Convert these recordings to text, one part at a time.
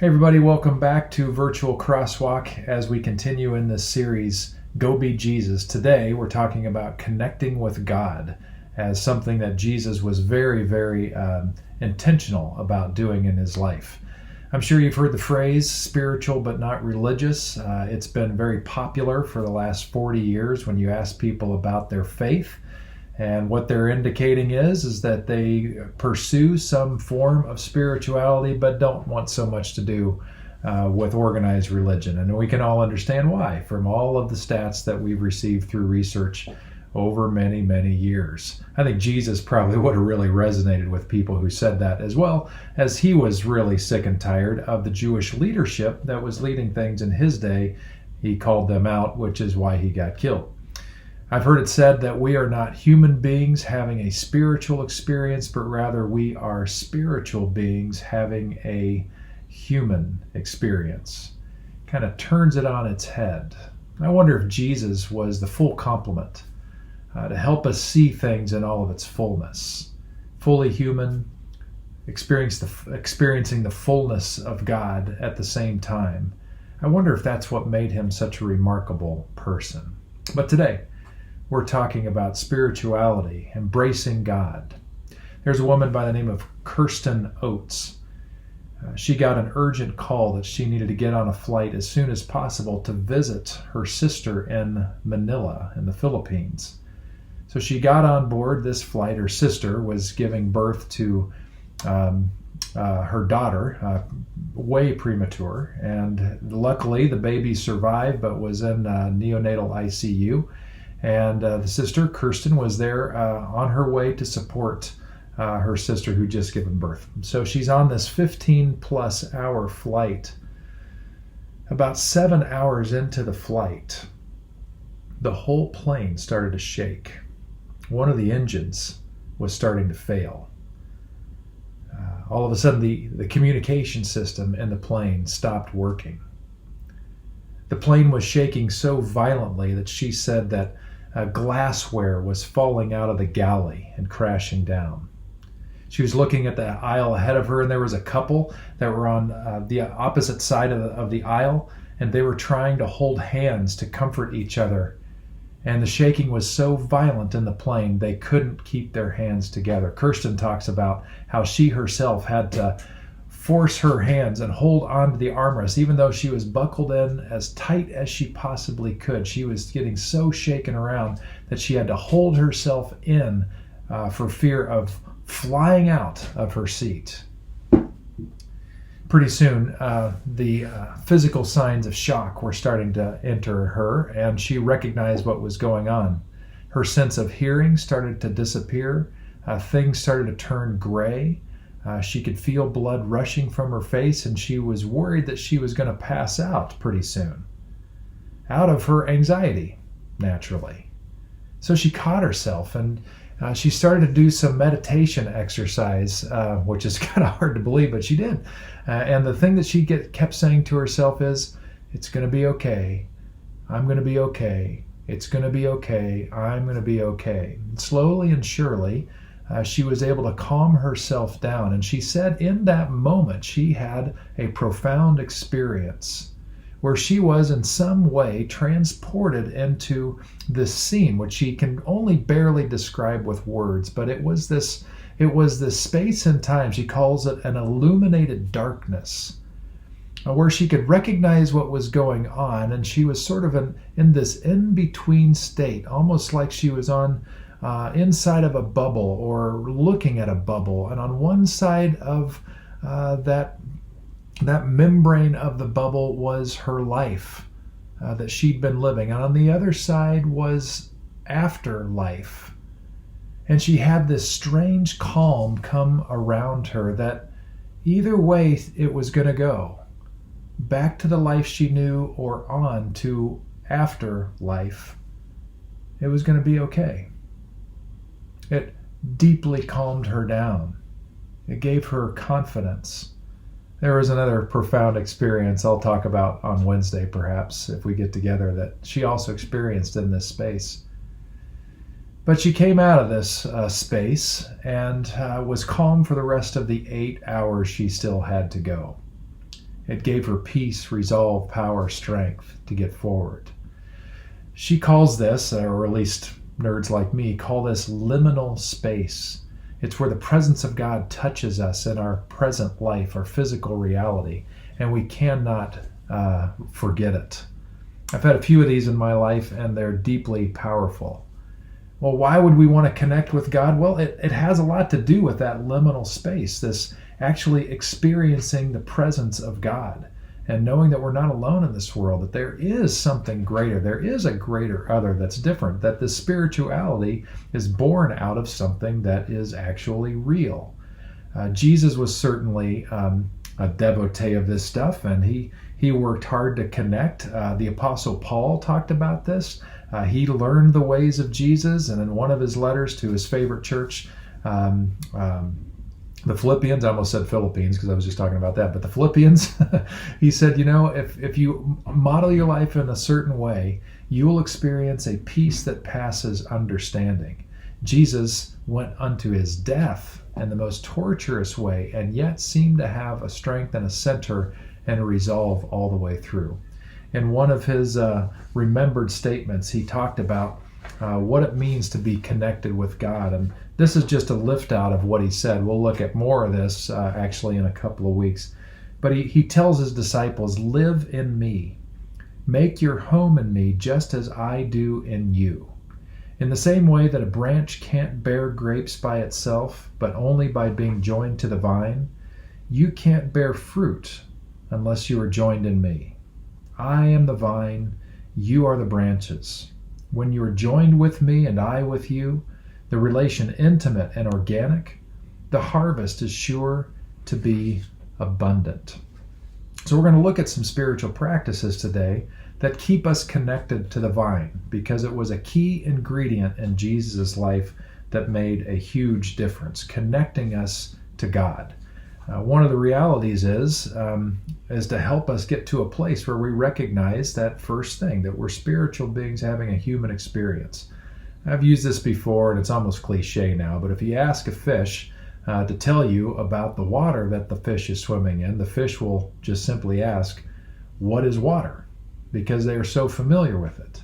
Hey everybody, welcome back to Virtual CrossWalk as we continue in this series, Go Be Jesus. Today we're talking about connecting with God as something that Jesus was very intentional about doing in his life. I'm sure you've heard the phrase spiritual but not religious. It's been very popular for the last 40 years when you ask people about their faith. And what they're indicating is that they pursue some form of spirituality but don't want so much to do with organized religion. And we can all understand why from all of the stats that we've received through research over many years. I think Jesus probably would have really resonated with people who said that, as well as he was really sick and tired of the Jewish leadership that was leading things in his day. He called them out, which is why he got killed. I've heard it said that we are not human beings having a spiritual experience, but rather we are spiritual beings having a human experience. Kind of turns it on its head. I wonder if Jesus was the full complement to help us see things in all of its fullness. Fully human, experiencing the fullness of God at the same time. I wonder if that's what made him such a remarkable person. But today, we're talking about spirituality, embracing God. There's a woman by the name of Kirsten Oates. She got an urgent call that she needed to get on a flight as soon as possible to visit her sister in Manila in the Philippines. So she got on board this flight. Her sister was giving birth to her daughter, way premature, and luckily the baby survived but was in neonatal ICU. And the sister, Kirsten, was there on her way to support her sister who'd just given birth. So she's on this 15-plus hour flight. About 7 hours into the flight, the whole plane started to shake. One of the engines was starting to fail. All of a sudden, the communication system in the plane stopped working. The plane was shaking so violently that she said that glassware was falling out of the galley and crashing down. She was looking at the aisle ahead of her, and there was a couple that were on the opposite side of the aisle, and they were trying to hold hands to comfort each other. And the shaking was so violent in the plane, they couldn't keep their hands together. Kirsten talks about how she herself had to force her hands and hold on to the armrest, even though she was buckled in as tight as she possibly could. She was getting so shaken around that she had to hold herself in for fear of flying out of her seat. Pretty soon, the physical signs of shock were starting to enter her, and she recognized what was going on. Her sense of hearing started to disappear. Things started to turn gray. She could feel blood rushing from her face, and she was worried that she was going to pass out pretty soon. Out of her anxiety, naturally. So she caught herself, and she started to do some meditation exercise, which is kind of hard to believe, but she did. And the thing that she kept saying to herself is, it's going to be okay. I'm going to be okay. It's going to be okay. I'm going to be okay. And slowly and surely, she was able to calm herself down. And she said in that moment, she had a profound experience where she was in some way transported into this scene, which she can only barely describe with words. But it was this space and time. She calls it an illuminated darkness, where she could recognize what was going on. And she was sort of in this in-between state, almost like she was on inside of a bubble or looking at a bubble. And on one side of that membrane of the bubble was her life that she'd been living. And on the other side was afterlife. And she had this strange calm come around her that either way it was going to go, back to the life she knew or on to afterlife, it was going to be okay. It deeply calmed her down. It gave her confidence. There was another profound experience I'll talk about on Wednesday, perhaps, if we get together, that she also experienced in this space. But she came out of this space and was calm for the rest of the 8 hours she still had to go. It gave her peace, resolve, power, strength to get forward. She calls this, or at least nerds like me, call this liminal space. It's where the presence of God touches us in our present life, our physical reality, and we cannot forget it. I've had a few of these in my life, and they're deeply powerful. Well, why would we want to connect with God? Well, it has a lot to do with that liminal space, this actually experiencing the presence of God and knowing that we're not alone in this world, that there is something greater, there is a greater other that's different, that this spirituality is born out of something that is actually real. Jesus was certainly a devotee of this stuff, and he worked hard to connect. The Apostle Paul talked about this. He learned the ways of Jesus, and in one of his letters to his favorite church, the Philippians, I almost said Philippines because I was just talking about that, but the Philippians, he said, if you model your life in a certain way, you will experience a peace that passes understanding. Jesus went unto his death in the most torturous way, and yet seemed to have a strength and a center and a resolve all the way through. In one of his remembered statements, he talked about what it means to be connected with God. And this is just a lift out of what he said. We'll look at more of this actually in a couple of weeks. But he tells his disciples, live in me. Make your home in me just as I do in you. In the same way that a branch can't bear grapes by itself, but only by being joined to the vine, you can't bear fruit unless you are joined in me. I am the vine, you are the branches. When you are joined with me and I with you, the relation intimate and organic, the harvest is sure to be abundant. So we're going to look at some spiritual practices today that keep us connected to the vine, because it was a key ingredient in Jesus' life that made a huge difference, connecting us to God. One of the realities is to help us get to a place where we recognize that first thing, that we're spiritual beings having a human experience. I've used this before, and it's almost cliche now, but if you ask a fish to tell you about the water that the fish is swimming in, the fish will just simply ask, what is water? Because they are so familiar with it.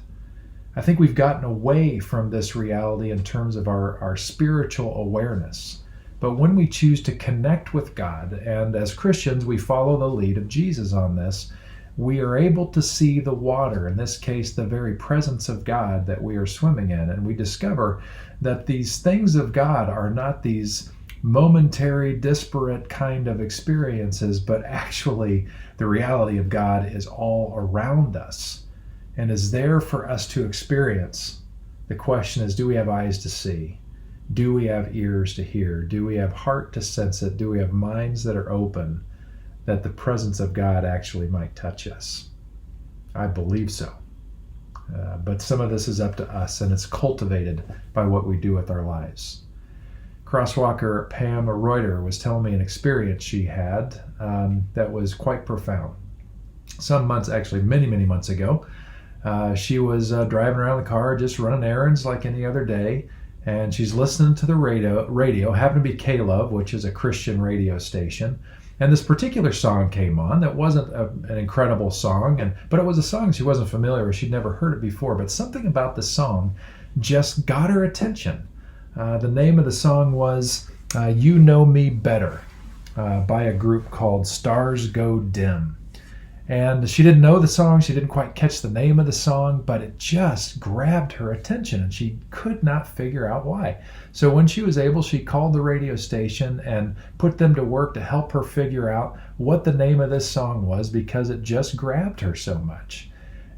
I think we've gotten away from this reality in terms of our spiritual awareness. But when we choose to connect with God, and as Christians we follow the lead of Jesus on this, we are able to see the water, in this case the very presence of God that we are swimming in, and we discover that these things of God are not these momentary, disparate kind of experiences, but actually the reality of God is all around us and is there for us to experience. The question is, do we have eyes to see? Do we have ears to hear? Do we have heart to sense it? Do we have minds that are open, that the presence of God actually might touch us? I believe so. But some of this is up to us, and it's cultivated by what we do with our lives. Crosswalker Pam Reuter was telling me an experience she had that was quite profound. Some months, actually many months ago, she was driving around the car, just running errands like any other day, and she's listening to the radio, happened to be K-Love, which is a Christian radio station. And this particular song came on that wasn't an incredible song, but it was a song she wasn't familiar with. She'd never heard it before, but something about the song just got her attention. The name of the song was You Know Me Better by a group called Stars Go Dim. And she didn't know the song, she didn't quite catch the name of the song, but it just grabbed her attention and she could not figure out why. So when she was able, she called the radio station and put them to work to help her figure out what the name of this song was, because it just grabbed her so much.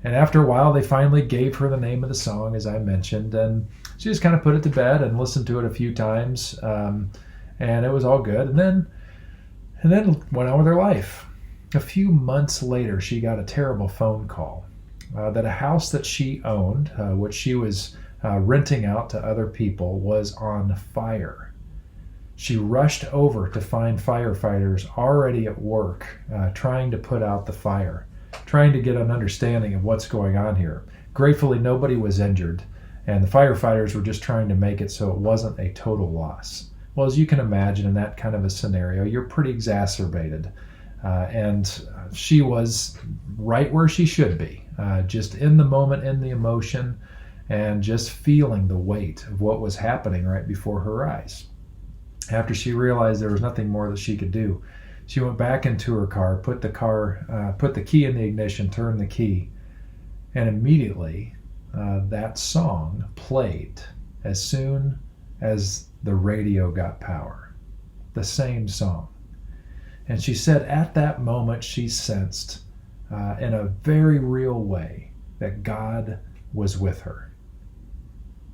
And after a while, they finally gave her the name of the song, as I mentioned, and she just kind of put it to bed and listened to it a few times, and it was all good. And then went on with her life. A few months later, she got a terrible phone call that a house that she owned, which she was renting out to other people, was on fire. She rushed over to find firefighters already at work, trying to put out the fire, trying to get an understanding of what's going on here. Gratefully, nobody was injured, and the firefighters were just trying to make it so it wasn't a total loss. Well, as you can imagine, in that kind of a scenario, you're pretty exacerbated. And she was right where she should be, just in the moment, in the emotion, and just feeling the weight of what was happening right before her eyes. After she realized there was nothing more that she could do, she went back into her car, put the key in the ignition, turned the key, and immediately that song played as soon as the radio got power. The same song. And she said at that moment she sensed in a very real way that God was with her.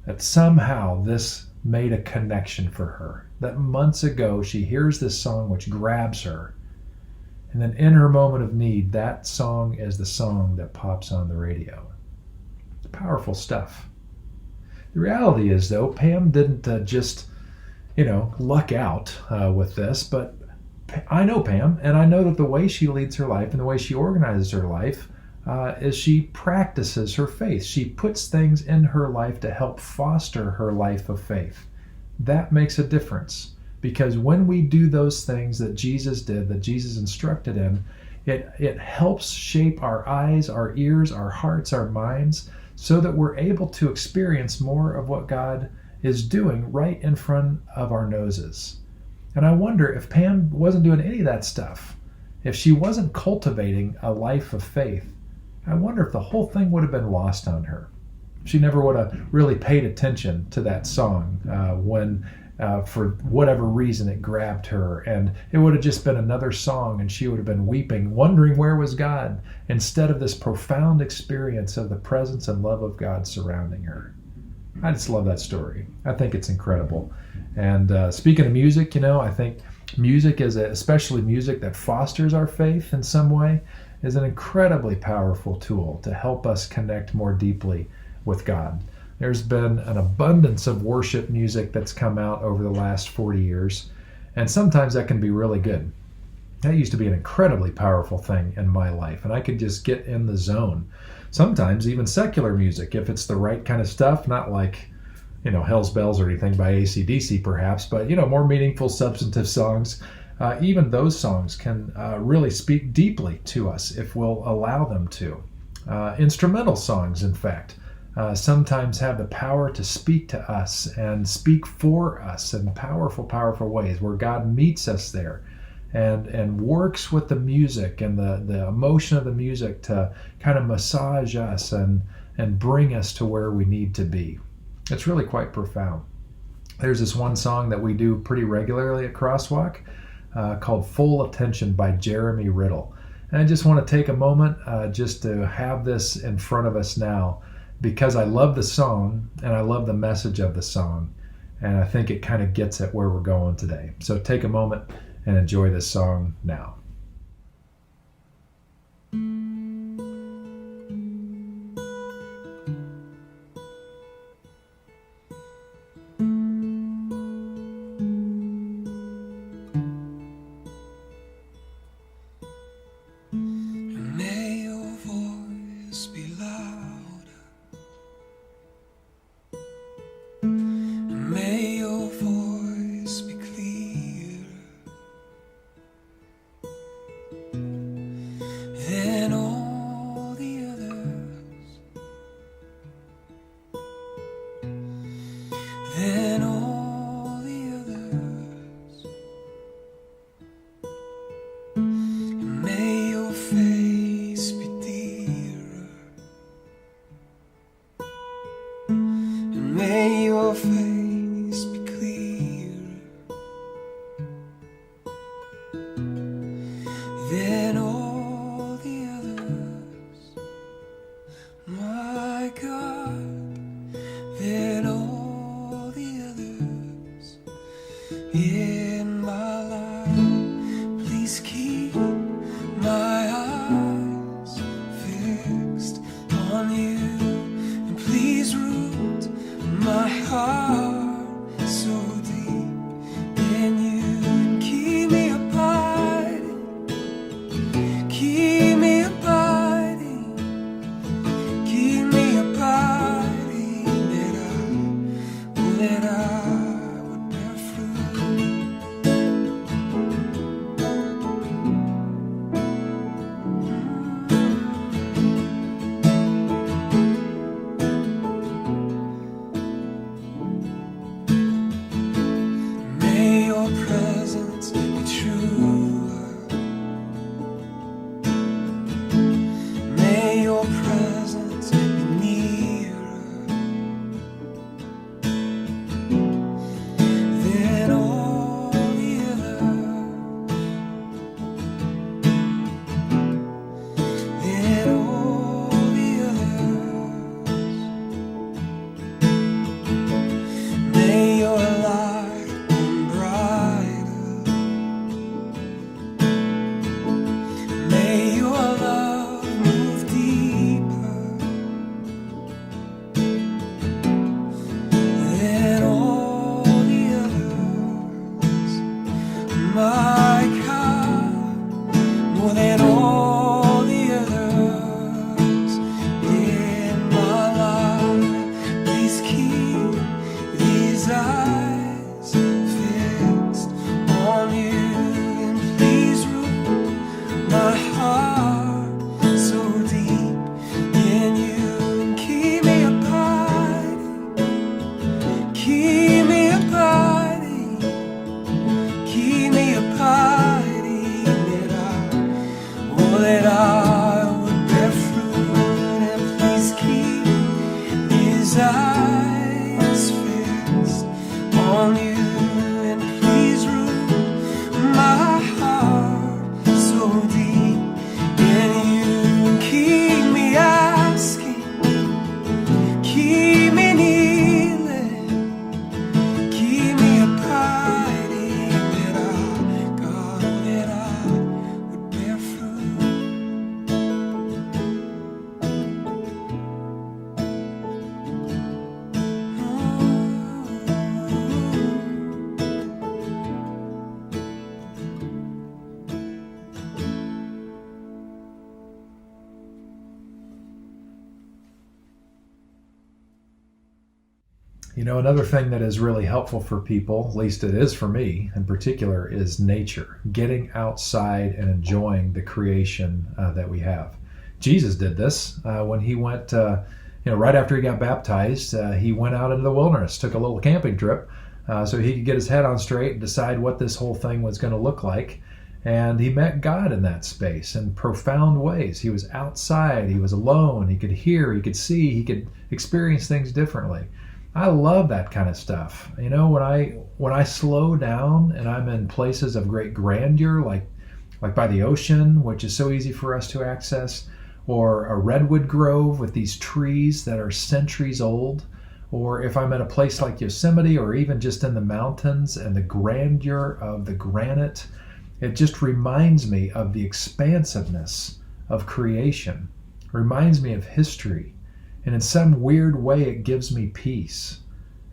That somehow this made a connection for her. That months ago she hears this song which grabs her. And then in her moment of need, that song is the song that pops on the radio. Powerful stuff. The reality is, though, Pam didn't just, luck out with this, but I know Pam, and I know that the way she leads her life and the way she organizes her life is she practices her faith. She puts things in her life to help foster her life of faith. That makes a difference, because when we do those things that Jesus did, that Jesus instructed in, it helps shape our eyes, our ears, our hearts, our minds, so that we're able to experience more of what God is doing right in front of our noses. And I wonder if Pam wasn't doing any of that stuff, if she wasn't cultivating a life of faith, I wonder if the whole thing would have been lost on her. She never would have really paid attention to that song when, for whatever reason, it grabbed her. And it would have just been another song, and she would have been weeping, wondering where was God, instead of this profound experience of the presence and love of God surrounding her. I just love that story. I think it's incredible. And speaking of music, I think music especially music that fosters our faith in some way, is an incredibly powerful tool to help us connect more deeply with God. There's been an abundance of worship music that's come out over the last 40 years, and sometimes that can be really good. That used to be an incredibly powerful thing in my life, and I could just get in the zone. Sometimes even secular music, if it's the right kind of stuff, not like, Hell's Bells or anything by AC/DC perhaps, but, more meaningful, substantive songs. Even those songs can really speak deeply to us if we'll allow them to. Instrumental songs, in fact, sometimes have the power to speak to us and speak for us in powerful, powerful ways, where God meets us there and works with the music and the emotion of the music to kind of massage us and bring us to where we need to be. It's really quite profound. There's this one song that we do pretty regularly at CrossWalk called Full Attention by Jeremy Riddle. And I just want to take a moment just to have this in front of us now, because I love the song and I love the message of the song, and I think it kind of gets at where we're going today. So take a moment and enjoy this song now. May your face be clear than all the others, my God, than all the others in my life. Please keep my eyes fixed on you, and please root my heart so deep in you, and keep me abiding my God, more than all the others in my life. Please keep these eyes fixed on you, and please root my heart so deep in you, and keep me abiding, keep me abiding, keep me abiding, that I would bear fruit, and please keep these eyes fixed on you, and please root my heart so deep in you. Keep me asking, keep me kneeling, keep me abiding, that I, God, that I would bear fruit. You know, another thing that is really helpful for people, at least it is for me in particular, is nature. Getting outside and enjoying the creation that we have. Jesus did this when he went, right after he got baptized, he went out into the wilderness, took a little camping trip so he could get his head on straight and decide what this whole thing was going to look like. And he met God in that space in profound ways. He was outside, he was alone, he could hear, he could see, he could experience things differently. I love that kind of stuff. You know, when I slow down and I'm in places of great grandeur, like by the ocean, which is so easy for us to access, or a redwood grove with these trees that are centuries old, or if I'm at a place like Yosemite, or even just in the mountains and the grandeur of the granite, it just reminds me of the expansiveness of creation, reminds me of history. And in some weird way, it gives me peace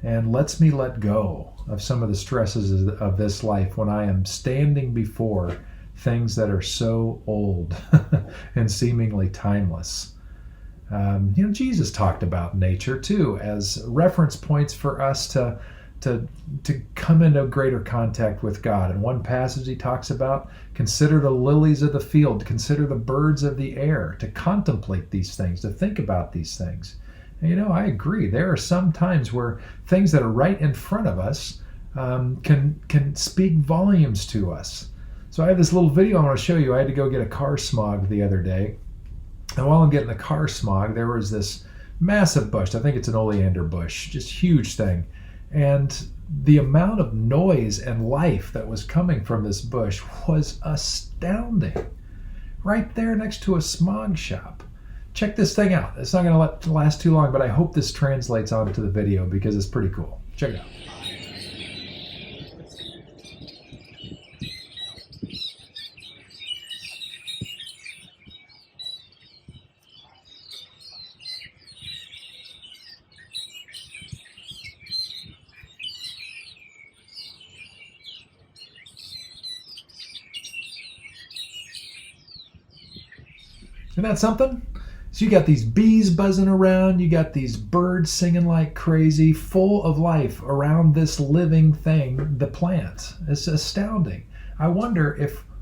and lets me let go of some of the stresses of this life when I am standing before things that are so old and seemingly timeless. Jesus talked about nature too as reference points for us to come into greater contact with God. In one passage he talks about, consider the lilies of the field, consider the birds of the air, to contemplate these things, to think about these things. And, I agree. There are some times where things that are right in front of us can speak volumes to us. So I have this little video I want to show you. I had to go get a car smog the other day. And while I'm getting the car smog, there was this massive bush. I think it's an oleander bush, just huge thing. And the amount of noise and life that was coming from this bush was astounding. Right there next to a smog shop. Check this thing out. It's not going to last too long, but I hope this translates onto the video because it's pretty cool. Check it out. Isn't that something? So you got these bees buzzing around, you got these birds singing like crazy, full of life around this living thing, the plant. It's astounding. I wonder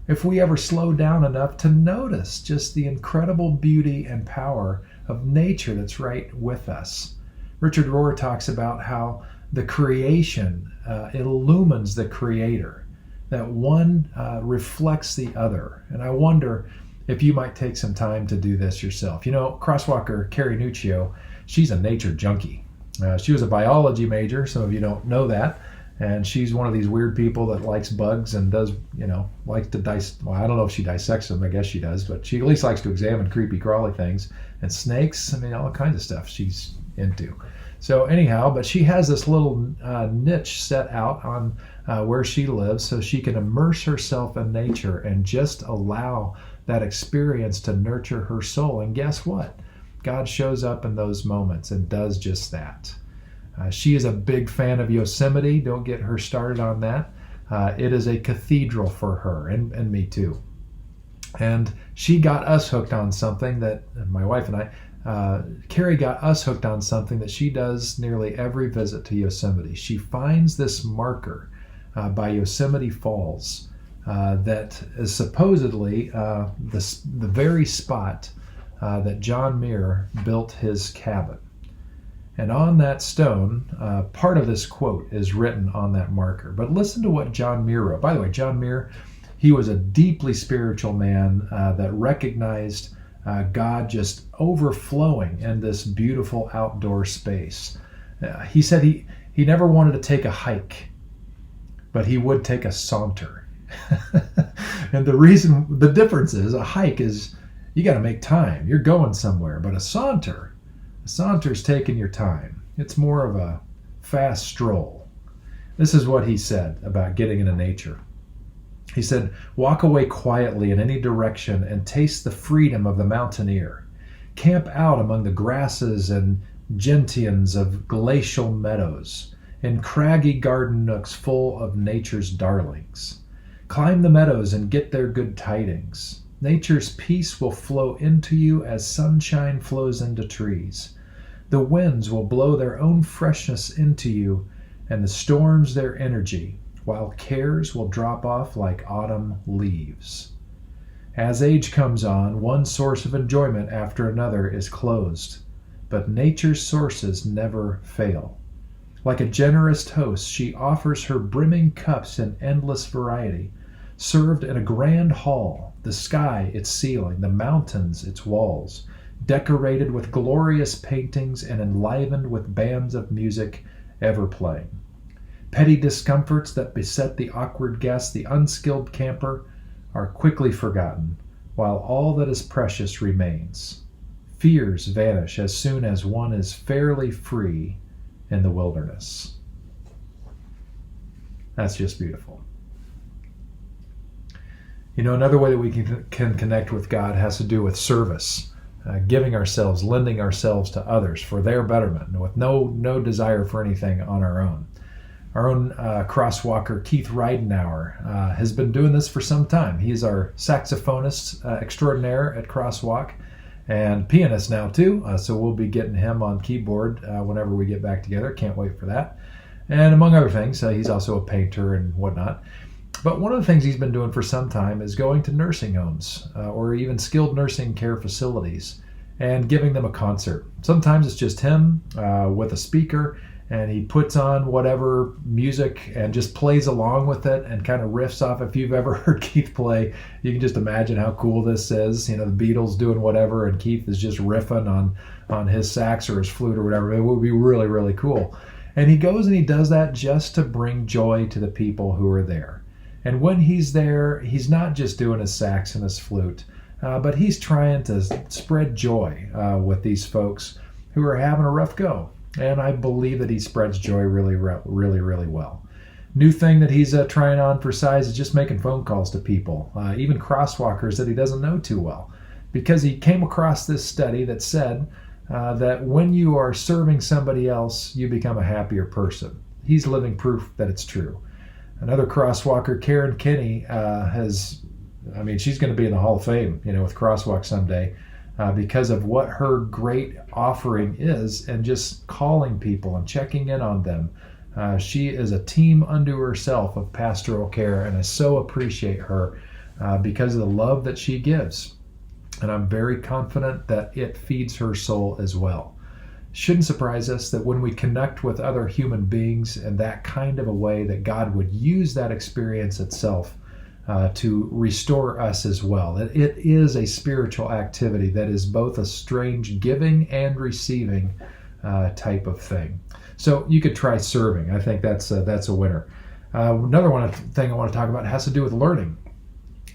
if we ever slow down enough to notice just the incredible beauty and power of nature that's right with us. Richard Rohr talks about how the creation illumines the creator, that one reflects the other. And I wonder if you might take some time to do this yourself. CrossWalker Carrie Nuccio, she's a nature junkie. She was a biology major. Some of you don't know that. And she's one of these weird people that likes bugs and does, likes to I don't know if she dissects them. I guess she does. But she at least likes to examine creepy crawly things. And snakes, all kinds of stuff she's into. So anyhow, but she has this little niche set out on where she lives so she can immerse herself in nature and just allow that experience to nurture her soul. And guess what? God shows up in those moments and does just that. She is a big fan of Yosemite. Don't get her started on that. It is a cathedral for her and me too. And she got us hooked on something that my wife and I, Carrie got us hooked on something that she does nearly every visit to Yosemite. She finds this marker by Yosemite Falls that is supposedly the very spot that John Muir built his cabin. And on that stone, part of this quote is written on that marker. But listen to what John Muir wrote. By the way, John Muir, he was a deeply spiritual man that recognized God just overflowing in this beautiful outdoor space. He said he never wanted to take a hike, but he would take a saunter. And the difference is, a hike is, you got to make time. You're going somewhere. But a saunter's taking your time. It's more of a fast stroll. This is what he said about getting into nature. He said, walk away quietly in any direction and taste the freedom of the mountaineer. Camp out among the grasses and gentians of glacial meadows, in craggy garden nooks full of nature's darlings. Climb the meadows and get their good tidings. Nature's peace will flow into you as sunshine flows into trees. The winds will blow their own freshness into you, and the storms their energy, while cares will drop off like autumn leaves. As age comes on, one source of enjoyment after another is closed, but nature's sources never fail. Like a generous host, she offers her brimming cups in endless variety, served in a grand hall, the sky its ceiling, the mountains its walls, decorated with glorious paintings and enlivened with bands of music ever playing. Petty discomforts that beset the awkward guest, the unskilled camper, are quickly forgotten, while all that is precious remains. Fears vanish as soon as one is fairly free in the wilderness. That's just beautiful. You know, another way that we can connect with God has to do with service, giving ourselves, lending ourselves to others for their betterment, with no desire for anything on our own. Our own crosswalker, Keith Ridenauer, has been doing this for some time. He's our saxophonist extraordinaire at CrossWalk and pianist now too, so we'll be getting him on keyboard whenever we get back together. Can't wait for that. And among other things, he's also a painter and whatnot. But one of the things he's been doing for some time is going to nursing homes or even skilled nursing care facilities and giving them a concert. Sometimes it's just him with a speaker, and he puts on whatever music and just plays along with it and kind of riffs off. If you've ever heard Keith play, you can just imagine how cool this is. You know, the Beatles doing whatever, and Keith is just riffing on his sax or his flute or whatever. It would be really, really cool. And he goes and he does that just to bring joy to the people who are there. And when he's there, he's not just doing his sax and his flute, but he's trying to spread joy with these folks who are having a rough go. And I believe that he spreads joy really, really well. New thing that he's trying on for size is just making phone calls to people, even crosswalkers that he doesn't know too well, because he came across this study that said that when you are serving somebody else, you become a happier person. He's living proof that it's true. Another crosswalker, Karen Kinney, she's going to be in the Hall of Fame, with CrossWalk someday. Because of what her great offering is and just calling people and checking in on them. She is a team unto herself of pastoral care, and I so appreciate her because of the love that she gives. And I'm very confident that it feeds her soul as well. Shouldn't surprise us that when we connect with other human beings in that kind of a way, that God would use that experience itself to restore us as well. It is a spiritual activity that is both a strange giving and receiving type of thing. So you could try serving. I think that's a winner. Another thing I want to talk about has to do with learning.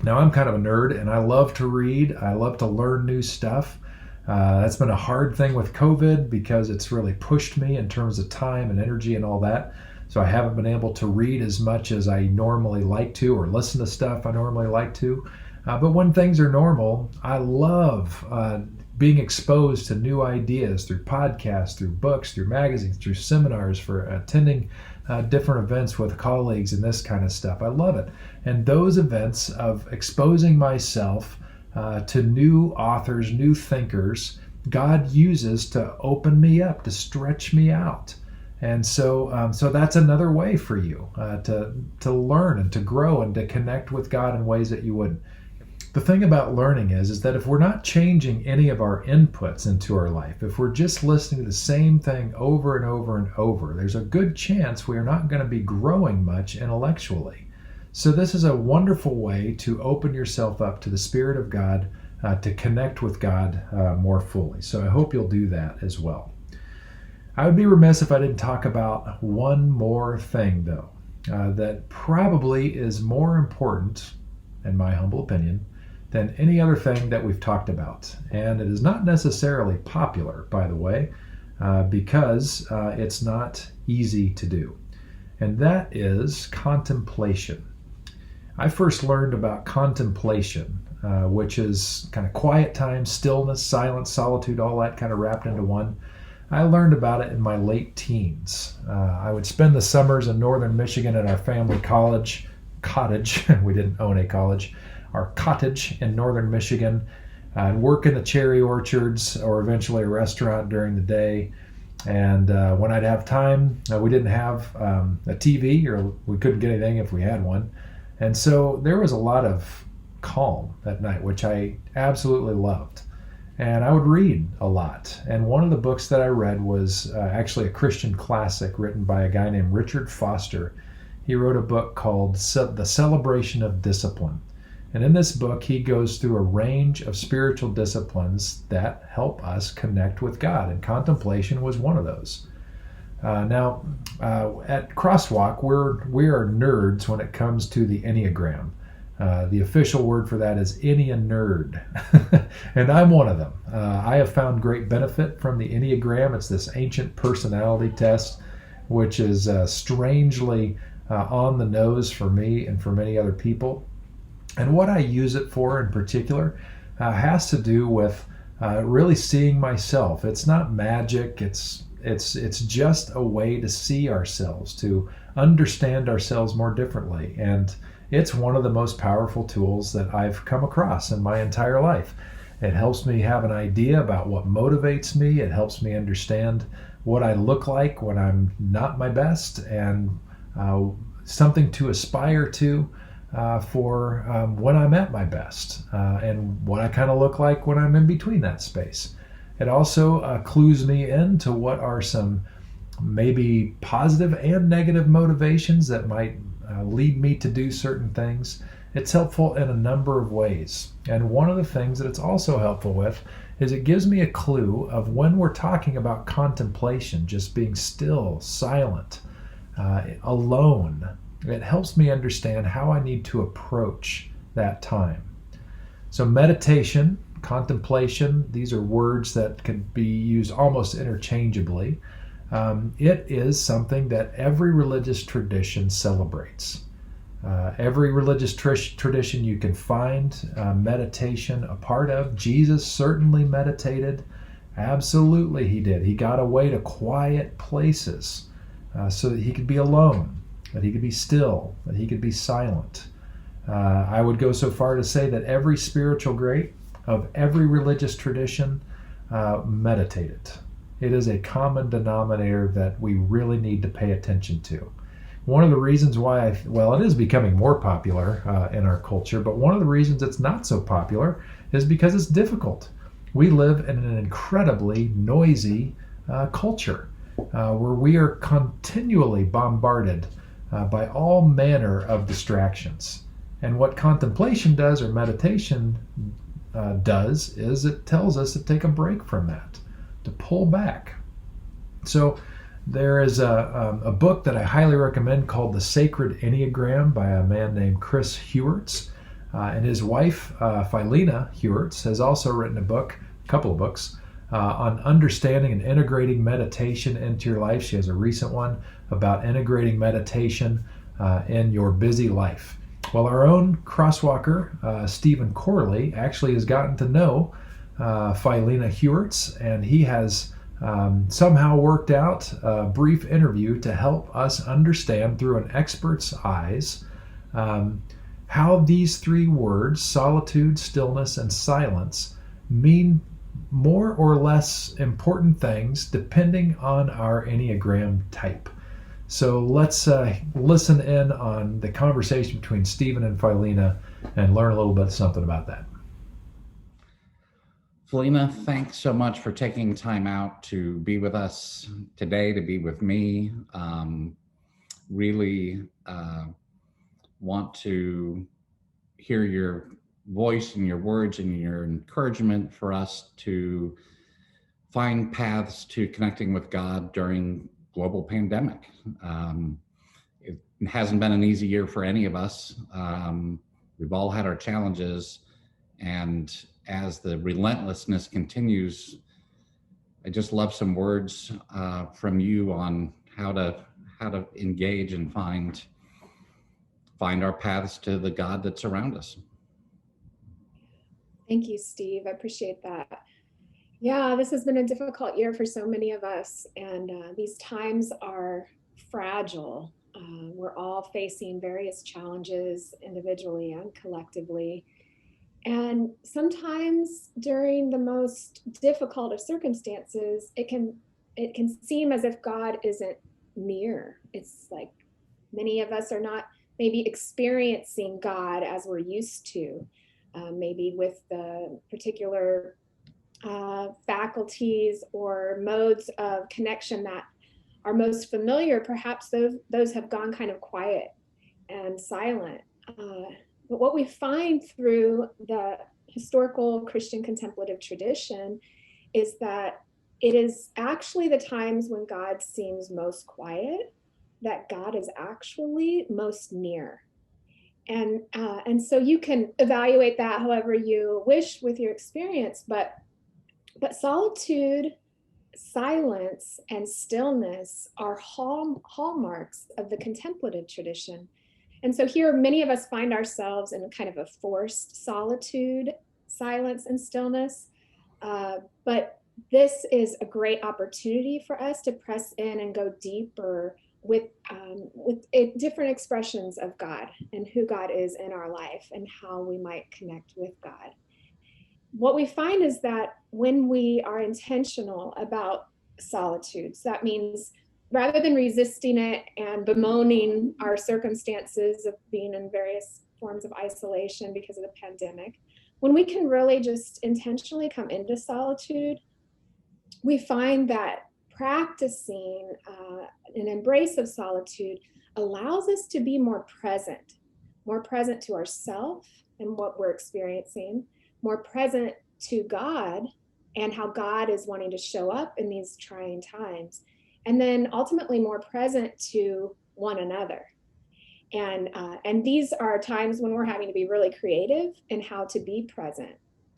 Now, I'm kind of a nerd, and I love to read. I love to learn new stuff. That's been a hard thing with COVID because it's really pushed me in terms of time and energy and all that. So I haven't been able to read as much as I normally like to, or listen to stuff I normally like to. But when things are normal, I love being exposed to new ideas through podcasts, through books, through magazines, through seminars, for attending different events with colleagues and this kind of stuff. I love it. And those events of exposing myself to new authors, new thinkers, God uses to open me up, to stretch me out. And so that's another way for you to learn and to grow and to connect with God in ways that you wouldn't. The thing about learning is that if we're not changing any of our inputs into our life, if we're just listening to the same thing over and over and over, there's a good chance we are not going to be growing much intellectually. So this is a wonderful way to open yourself up to the Spirit of God, to connect with God more fully. So I hope you'll do that as well. I would be remiss if I didn't talk about one more thing, though, that probably is more important, in my humble opinion, than any other thing that we've talked about. And it is not necessarily popular, by the way, because it's not easy to do. And that is contemplation. I first learned about contemplation, which is kind of quiet time, stillness, silence, solitude, all that kind of wrapped into one. I learned about it in my late teens. I would spend the summers in northern Michigan at our family cottage. We didn't own a college. Our cottage in northern Michigan, and work in the cherry orchards or eventually a restaurant during the day. And when I'd have time, we didn't have a TV, or we couldn't get anything if we had one. And so there was a lot of calm at night, which I absolutely loved. And I would read a lot. And one of the books that I read was actually a Christian classic written by a guy named Richard Foster. He wrote a book called The Celebration of Discipline. And in this book, he goes through a range of spiritual disciplines that help us connect with God. And contemplation was one of those. Now, at CrossWalk, we are nerds when it comes to the Enneagram. The official word for that is Ennean nerd, and I'm one of them. I have found great benefit from the Enneagram. It's this ancient personality test, which is strangely on the nose for me and for many other people. And what I use it for in particular has to do with really seeing myself. It's not magic. It's just a way to see ourselves, to understand ourselves more differently. And it's one of the most powerful tools that I've come across in my entire life. It helps me have an idea about what motivates me. It helps me understand what I look like when I'm not my best, and something to aspire to for when I'm at my best, and what I kind of look like when I'm in between that space. It also clues me into what are some maybe positive and negative motivations that might lead me to do certain things. It's helpful in a number of ways. And one of the things that it's also helpful with is it gives me a clue of when we're talking about contemplation, just being still, silent, alone. It helps me understand how I need to approach that time. So meditation, contemplation, these are words that can be used almost interchangeably. It is something that every religious tradition celebrates. Every religious tradition you can find meditation a part of. Jesus certainly meditated. Absolutely he did. He got away to quiet places so that he could be alone, that he could be still, that he could be silent. I would go so far to say that every spiritual great of every religious tradition meditated. It is a common denominator that we really need to pay attention to. One of the reasons why, it is becoming more popular in our culture, but one of the reasons it's not so popular is because it's difficult. We live in an incredibly noisy culture where we are continually bombarded by all manner of distractions. And what contemplation does, or meditation does, is it tells us to take a break from that, to pull back. So there is a book that I highly recommend called The Sacred Enneagram by a man named Chris Hewerts. And his wife, Phileena Hewerts, has also written a couple of books, on understanding and integrating meditation into your life. She has a recent one about integrating meditation in your busy life. Well, our own crosswalker, Stephen Corley, actually has gotten to know Phileena Hewerts, and he has somehow worked out a brief interview to help us understand through an expert's eyes um, how these three words, solitude, stillness, and silence, mean more or less important things depending on our Enneagram type. So let's listen in on the conversation between Stephen and Philemia and learn a little bit something about that. Philemia, thanks so much for taking time out to be with us today, to be with me. Really want to hear your voice and your words and your encouragement for us to find paths to connecting with God during global pandemic. It hasn't been an easy year for any of us. We've all had our challenges, and as the relentlessness continues, I just love some words from you on how to engage and find our paths to the God that's around us. Thank you, Steve. I appreciate that. Yeah, this has been a difficult year for so many of us, and these times are fragile. We're all facing various challenges individually and collectively. And sometimes during the most difficult of circumstances, it can seem as if God isn't near. It's like many of us are not maybe experiencing God as we're used to, maybe with the particular faculties or modes of connection that are most familiar. Perhaps those have gone kind of quiet and silent. But what we find through the historical Christian contemplative tradition is that it is actually the times when God seems most quiet that God is actually most near. And so you can evaluate that however you wish with your experience, but solitude, silence, and stillness are hallmarks of the contemplative tradition. And so here, many of us find ourselves in kind of a forced solitude, silence, and stillness. But this is a great opportunity for us to press in and go deeper with different expressions of God and who God is in our life and how we might connect with God. What we find is that when we are intentional about solitude, so that means rather than resisting it and bemoaning our circumstances of being in various forms of isolation because of the pandemic, when we can really just intentionally come into solitude, we find that practicing an embrace of solitude allows us to be more present to ourselves and what we're experiencing, more present to God and how God is wanting to show up in these trying times, and then ultimately more present to one another. And these are times when we're having to be really creative in how to be present,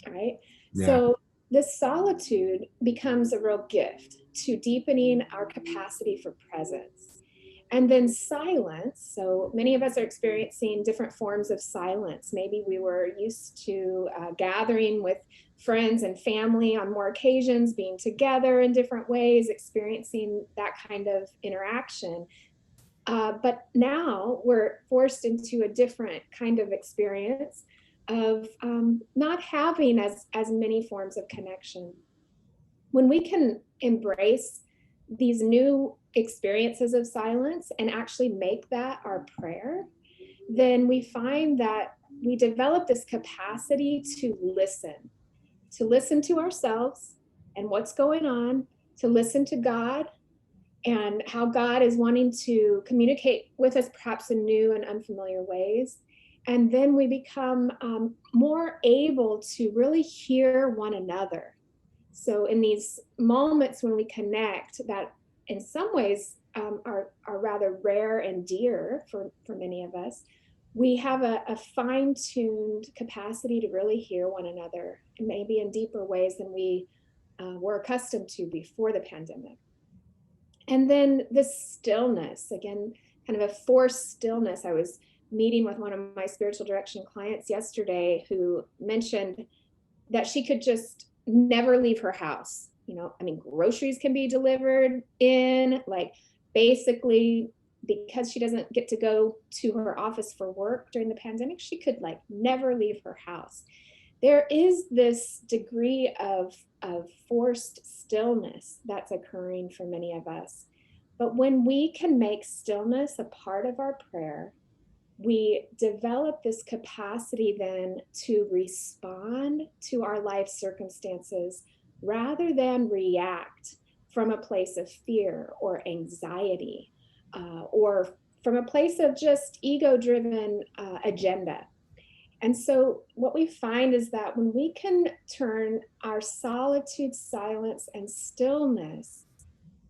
right? Yeah. So this solitude becomes a real gift to deepening our capacity for presence. And then silence. So many of us are experiencing different forms of silence. Maybe we were used to gathering with friends and family on more occasions, being together in different ways, experiencing that kind of interaction. But now we're forced into a different kind of experience of not having as many forms of connection. When we can embrace these new experiences of silence and actually make that our prayer, then we find that we develop this capacity to listen to ourselves and what's going on, to listen to God and how God is wanting to communicate with us perhaps in new and unfamiliar ways. And then we become more able to really hear one another. So in these moments when we connect that in some ways are rather rare and dear for many of us, we have a fine-tuned capacity to really hear one another, and maybe in deeper ways than we were accustomed to before the pandemic. And then this stillness, again, kind of a forced stillness. I was meeting with one of my spiritual direction clients yesterday who mentioned that she could just never leave her house. I mean, groceries can be delivered in, like, basically, because she doesn't get to go to her office for work during the pandemic, she could like never leave her house. There is this degree of forced stillness that's occurring for many of us. But when we can make stillness a part of our prayer, we develop this capacity then to respond to our life circumstances rather than react from a place of fear or anxiety, or from a place of just ego-driven agenda. And so what we find is that when we can turn our solitude, silence, and stillness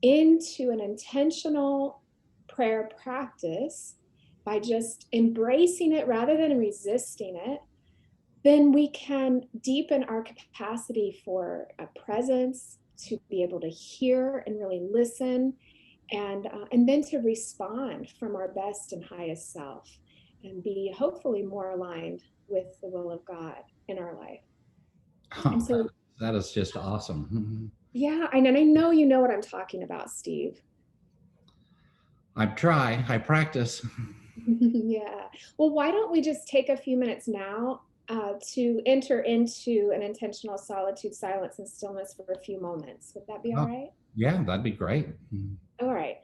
into an intentional prayer practice by just embracing it rather than resisting it, then we can deepen our capacity for a presence, to be able to hear and really listen, and then to respond from our best and highest self, and be hopefully more aligned with the will of God in our life. And so, that is just awesome. yeah, and I know you know what I'm talking about, Steve. I practice. Yeah. Well, why don't we just take a few minutes now to enter into an intentional solitude, silence, and stillness for a few moments? Would that be all right? Yeah, that'd be great. All right.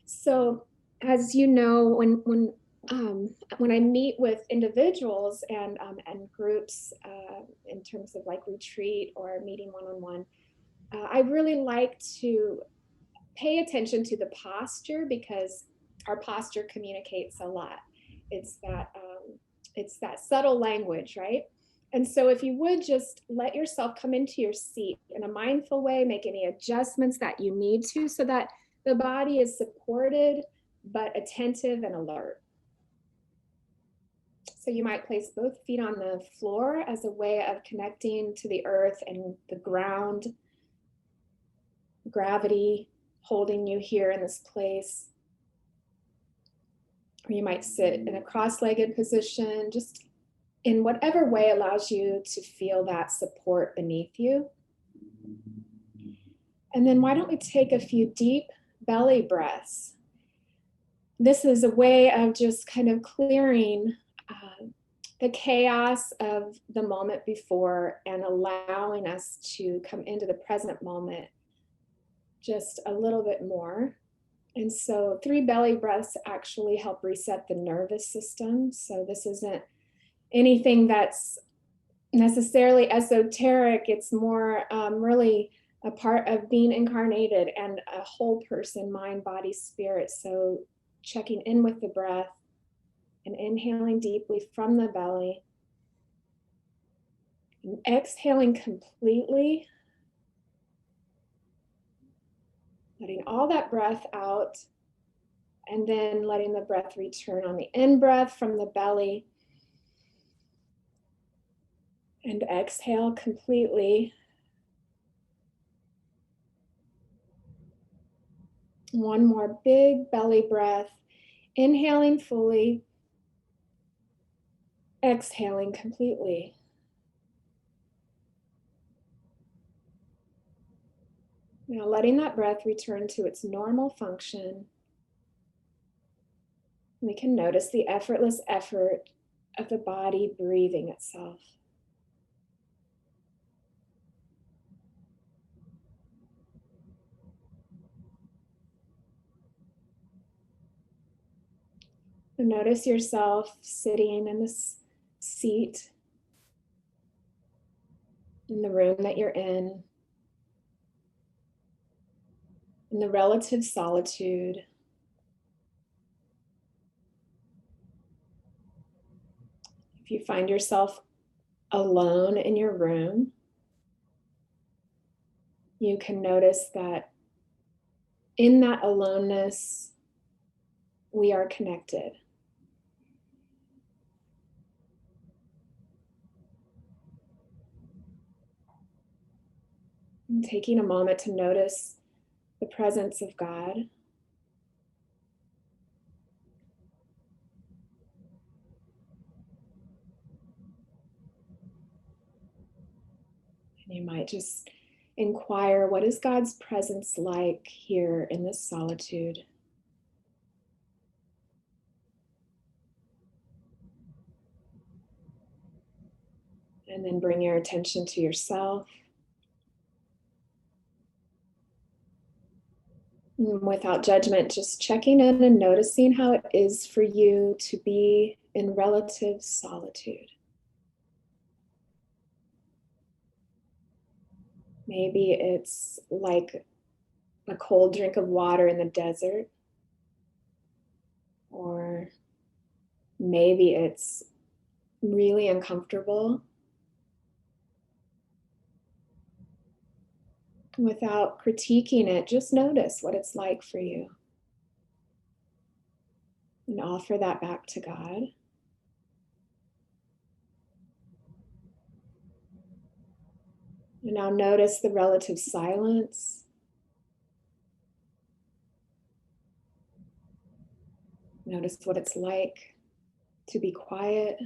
So, as you know, when I meet with individuals and groups in terms of like retreat or meeting one-on-one, I really like to pay attention to the posture, because our posture communicates a lot. It's that subtle language, right? And so if you would just let yourself come into your seat in a mindful way, make any adjustments that you need to, so that the body is supported but attentive and alert. So you might place both feet on the floor as a way of connecting to the earth and the ground, gravity holding you here in this place. Or you might sit in a cross-legged position, just in whatever way allows you to feel that support beneath you. And then why don't we take a few deep belly breaths? This is a way of just kind of clearing the chaos of the moment before and allowing us to come into the present moment just a little bit more. And so 3 belly breaths actually help reset the nervous system. So this isn't anything that's necessarily esoteric. It's more really a part of being incarnated and a whole person, mind, body, spirit. So checking in with the breath and inhaling deeply from the belly and exhaling completely, letting all that breath out, and then letting the breath return on the in-breath from the belly, and exhale completely. One more big belly breath, inhaling fully, exhaling completely. Now letting that breath return to its normal function. We can notice the effortless effort of the body breathing itself. And notice yourself sitting in this seat in the room that you're in the relative solitude. If you find yourself alone in your room, you can notice that in that aloneness, we are connected. And taking a moment to notice the presence of God. And you might just inquire, what is God's presence like here in this solitude? And then bring your attention to yourself. And without judgment, just checking in and noticing how it is for you to be in relative solitude. Maybe it's like a cold drink of water in the desert, or maybe it's really uncomfortable. Without critiquing it, just notice what it's like for you and offer that back to God. And now notice the relative silence. Notice what it's like to be quiet.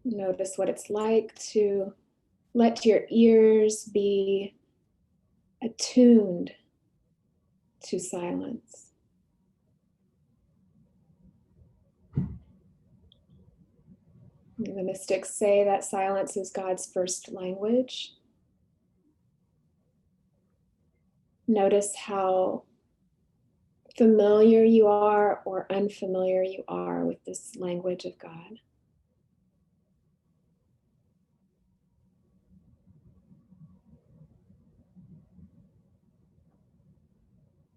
Notice what it's like to let your ears be attuned to silence. The mystics say that silence is God's first language. Notice how familiar you are or unfamiliar you are with this language of God.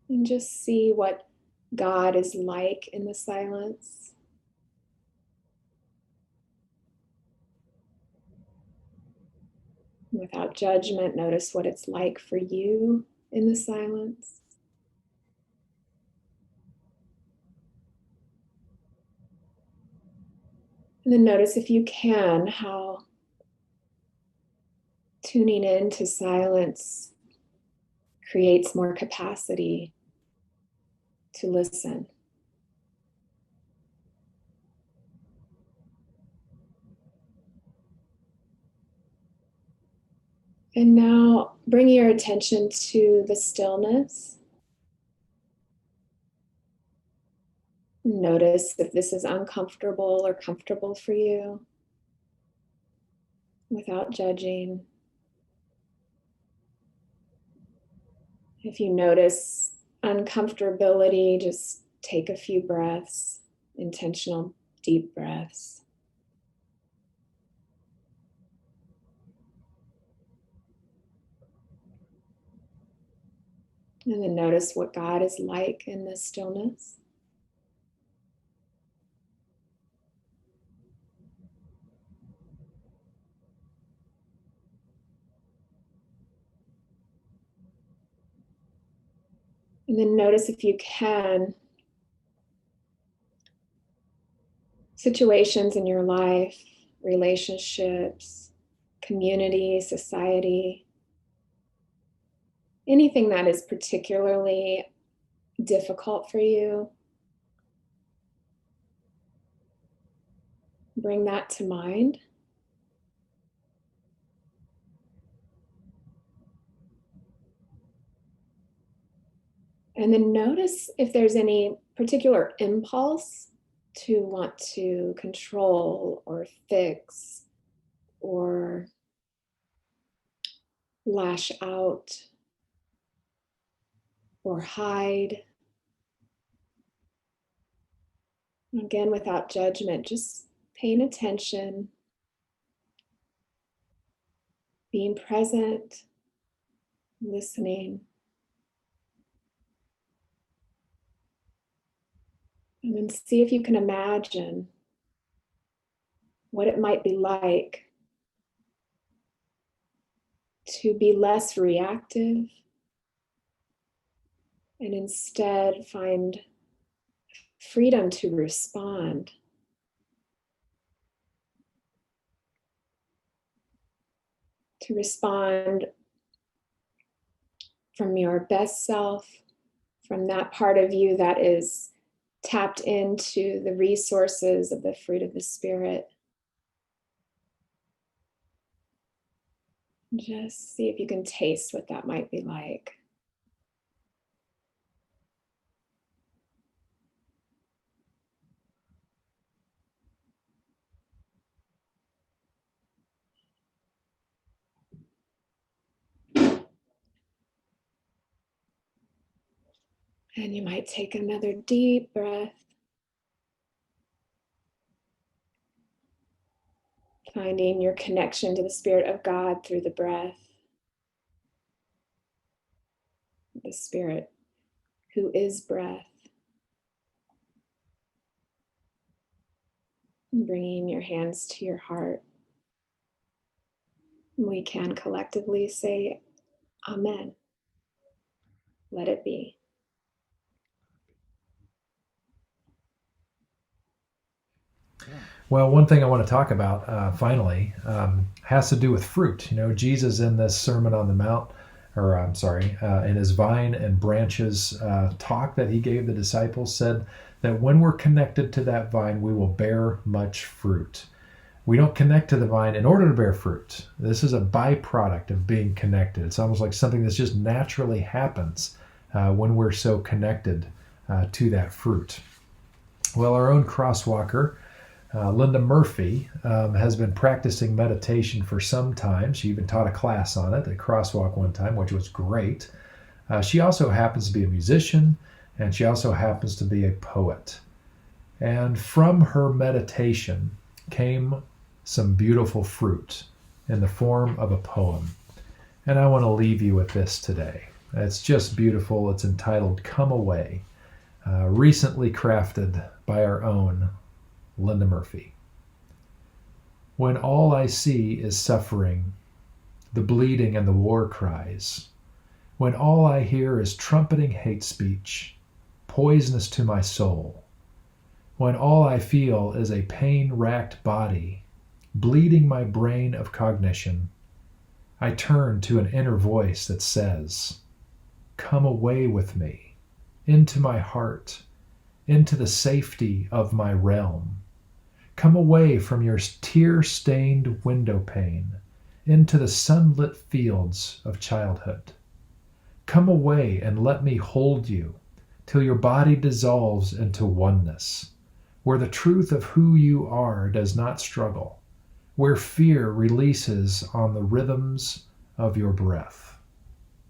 And just see what God is like in the silence. Without judgment, notice what it's like for you in the silence. And then notice, if you can, how tuning into silence creates more capacity to listen. And now bring your attention to the stillness. Notice if this is uncomfortable or comfortable for you, without judging. If you notice uncomfortability, just take a few breaths, intentional deep breaths. And then notice what God is like in this stillness. And then notice, if you can, situations in your life, relationships, community, society, anything that is particularly difficult for you. Bring that to mind. And then notice if there's any particular impulse to want to control or fix or lash out or hide. Again, without judgment, just paying attention, being present, listening. And then see if you can imagine what it might be like to be less reactive and instead find freedom to respond. To respond from your best self, from that part of you that is tapped into the resources of the fruit of the Spirit. Just see if you can taste what that might be like. And you might take another deep breath, finding your connection to the Spirit of God through the breath. The Spirit who is breath. Bringing your hands to your heart. We can collectively say, Amen. Let it be. Well, one thing I want to talk about finally has to do with fruit. You know, Jesus in this Sermon on the Mount, or I'm sorry, in his vine and branches talk that he gave the disciples, said that when we're connected to that vine, we will bear much fruit. We don't connect to the vine in order to bear fruit. This is a byproduct of being connected. It's almost like something that just naturally happens when we're so connected to that fruit. Well, our own crosswalker, Linda Murphy, has been practicing meditation for some time. She even taught a class on it at CrossWalk one time, which was great. She also happens to be a musician, and she also happens to be a poet. And from her meditation came some beautiful fruit in the form of a poem. And I want to leave you with this today. It's just beautiful. It's entitled Come Away, recently crafted by our own Linda Murphy. When all I see is suffering, the bleeding and the war cries, when all I hear is trumpeting hate speech, poisonous to my soul, when all I feel is a pain-racked body, bleeding my brain of cognition, I turn to an inner voice that says, come away with me, into my heart, into the safety of my realm. Come away from your tear-stained window pane, into the sunlit fields of childhood. Come away and let me hold you till your body dissolves into oneness, where the truth of who you are does not struggle, where fear releases on the rhythms of your breath,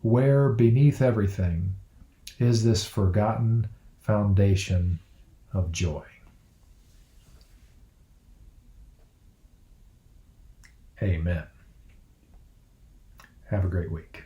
where beneath everything is this forgotten foundation of joy. Amen. Have a great week.